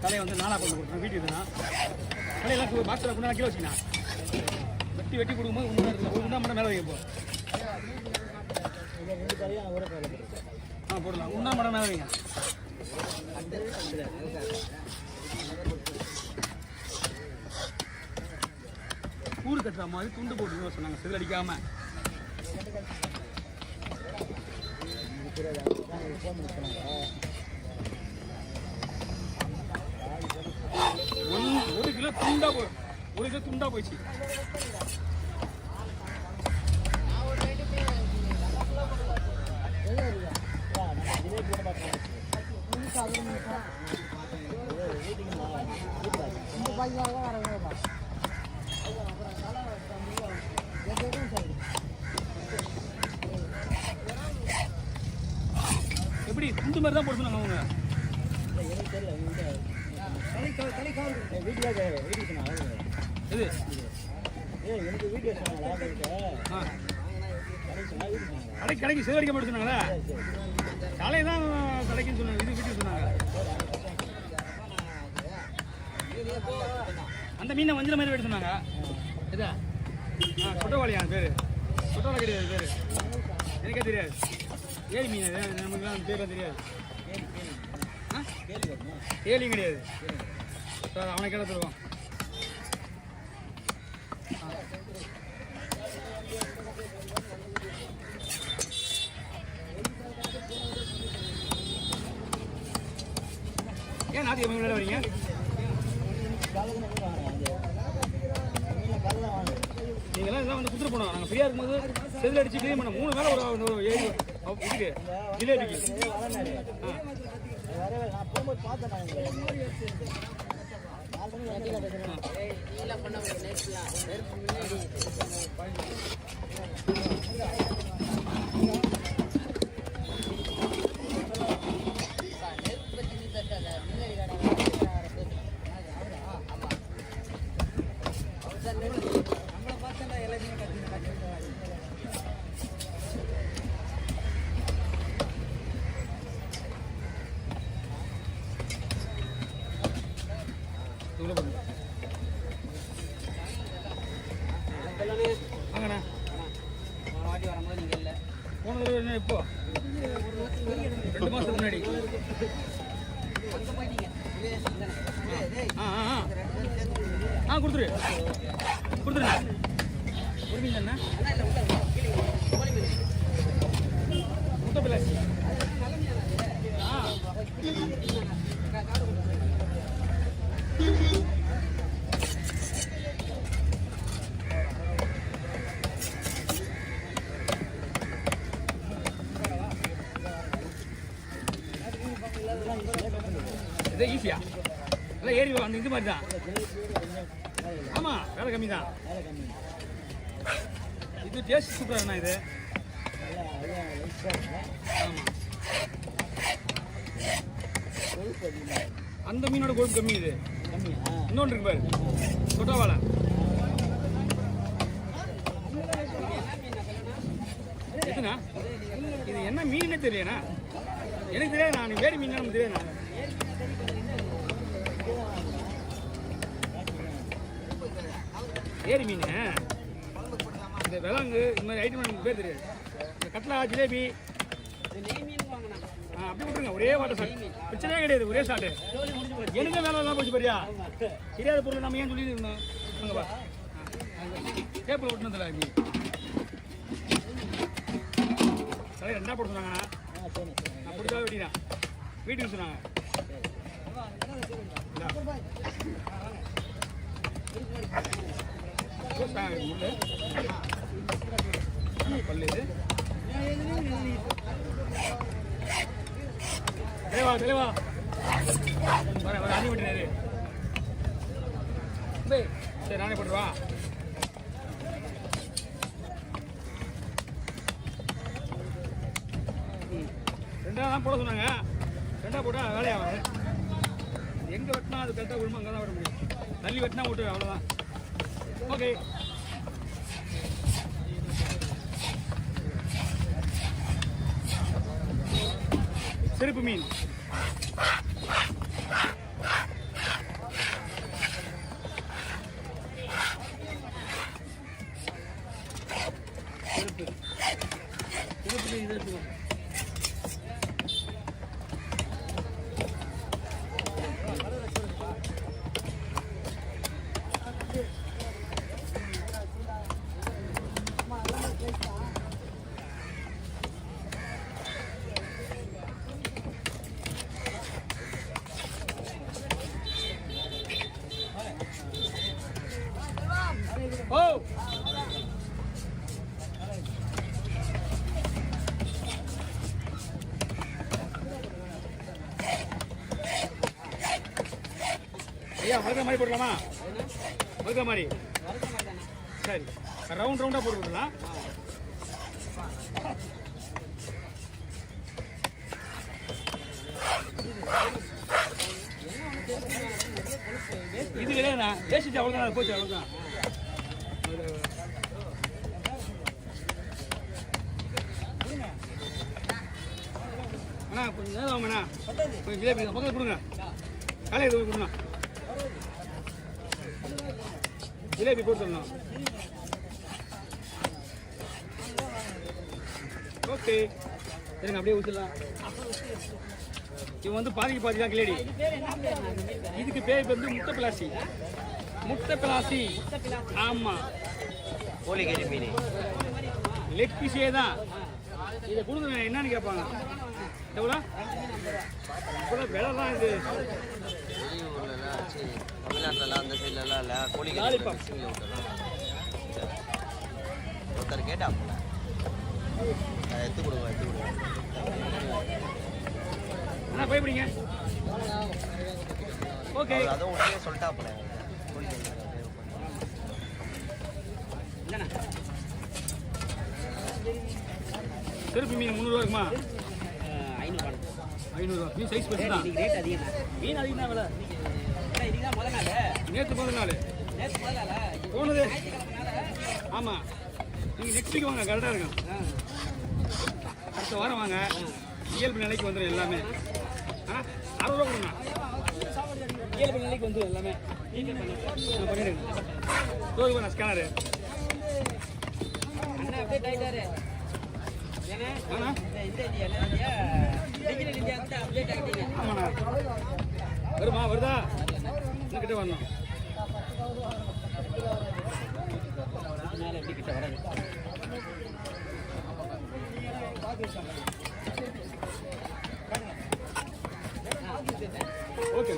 தலையை வந்து நாளாக கொண்டு கொடுக்கணும். வீட்டு இதுனா தலையெல்லாம் பாக்ஸில் கொண்டு கீழே வச்சுக்கணும். வெட்டி கொடுக்கும்போது ஒன்று இருக்குது. ஒரு குண்டா மட்டும் மேலே வைப்போம். போடலாம். ஒன்றா மட்டும் மேலே வைங்க. கூறு கட்டுற மாதிரி துண்டு போட்டு சொன்னாங்க, செதில் அடிக்காமல். ஒரு கிலோ துண்டா போயிடுச்சு. எப்படி துண்டு மாதிரி தான் போட்டு அவங்க கடைக்கு சேவடிக்க போட்டு சொன்னாங்களா? காலை தான் கடைக்குன்னு சொன்னாங்க. இது வீட்டுக்கு சொன்னாங்க. அந்த மீனை வஞ்சிர மாதிரி எடுத்து சொன்னாங்க. இதா கொட்டவாளியான பேர். கொட்டவாளி கிடையாது பேர். எனக்கே தெரியாது. ஏரி மீன் நமக்குலாம் பேர்லாம் தெரியாது. ஏலியும் கிடையாது. அவனை கேட்ட தருவான். ஏன் நாத்தி விளையாட வரீங்க? நீங்களாம் இதெல்லாம் வந்து குத்துட்டு போனோம். நாங்கள் ஃப்ரீயாக இருக்கும்போது செதில் அடிச்சு க்ளீன் பண்ணோம். 3 மேலே ஒரு ஏரி இதுக்கு ஜிலேபிக்கு. வாங்கண்ணா. வாட்டி வரும்போது நீங்கள் இல்லை. போனது என்ன இப்போ 2 மாதத்துக்கு முன்னாடி. கொடுத்துரு ஒரு மீன் தானே முட்டை பிள்ளாச்சி. இது ஈஸியா இல்லை ஏறி அந்த இது மாதிரி தான். ஆமாம் வேலை கம்மி தான். இது டேஸ்ட் சூப்பராக இது. ஆமாம் அந்த மீனோட கொழுப்பு கம்மி. இது இன்னொன்று இருக்கு பாரு கொட்டவாலை. எதுனா இது என்ன மீனே தெரியலண்ணா. எனக்கு தெரியாது. நான் வேறு மீன் நமக்கு தெரியாதுண்ணா. ஏரி மீன் இந்த விலங்கு இந்த மாதிரி ஐட்டம் எனக்கு பேர் தெரியாது. இந்த கட்லா ஜிலேபி அப்படி விட்டுருங்க. ஒரே வாட்டர் ஷாட் பிரச்சனையே கிடையாது. ஒரே ஷாட்டு எனக்கு வேலை எல்லாம் போச்சு பாரியா. தெரியாத பொருள் நம்ம ஏன் சொல்லி இருந்தோம். அங்கப்பா கேப்பில் விட்டுனதில்ல மீன் தலையை 2 போட சொன்னாங்கண்ணா. நான் பிடிச்சாவே வெட்டினேன். வீட்டுக்கு சொன்னாங்க. பல்லு இது தலைவா வர அணி விட்டுறாரு. சரி நானே போட்டுருவா. ரெண்டாக தான் போட சொன்னாங்க. 2 போட்டால் வேலையாகாது. எங்கே வெட்டினா அது கரெக்டாக விழுமா அங்கே தான் விட முடியும். தள்ளி வெட்டினா விட்டு அவ்வளோதான். ஓகே செருப்பு மீன் சரியா மறுக்க மாதிரி போடலாமா? மறுக்க மாதிரி சரி, ரவுண்ட் ரவுண்டாக போட்டு விடலாம். இது கிடையாதுண்ணா, பேசிட்டு அவ்வளோதான், போச்சு அவ்வளோதான். அண்ணா கொஞ்சம் நேரம் ஆகுங்கண்ணா, கொஞ்சம் ஜிலேபி பக்கத்தில் கொடுங்க, காலையில் இது கொடுங்க, ஜிலேபி போட்டுடணும். ஓகே சரிங்க, அப்படியே ஊற்றிடலாம். இவன் வந்து பாதிக்கு பாதி தான் கிளேடி. இதுக்கு பேர் வந்து முட்டை பிளாசி. முட்டை பிளாசி, ஆமாம். கோழிக்கறி மீன் லெக் பீஸே தான். இதை கொடுங்க என்னன்னு கேட்பாங்க. எவ்வளோ இவ்வளோ விலை தான் இது. வெளியூர்லாம் அந்த சைட்லலாம் இல்லை, கோழிக்கறி ஒருத்தர் கேட்டாப்புல எடுத்து கொடுங்க அண்ணா பயப்படுங்க. ஓகே அதுவும் உடனே சொல்லிட்டாப்புல. திருப்பி மீன் 300 இருக்குமா? 500 மீன் சைஸ் பெருசு தான். ரேட் அதிகம். மீன் அதிகம் தான் விலை. இதுக்கு தான் முதல் நாள். நேற்று முதல் நாள் போனது. ஆமாம், நீங்கள் நெக்ஸ்ட் வீக் வாங்க, கரெக்டாக இருக்கும். அடுத்த வாரம் வாங்க, இயல்பு நிலைக்கு வந்துடும் எல்லாமே. 60 ரூபா கொடுங்க, இயல்பு நிலைக்கு வந்துடும் எல்லாமே. நான் பண்ணிடுங்க. தோது நான் ஸ்கேனரு. அண்ணா அப்டேட் ஆயிட்டாரு. ஆமாண்ணா, ஆமாண்ணா. வருமா, வருதா? இன்னும் வரணும். ஓகே.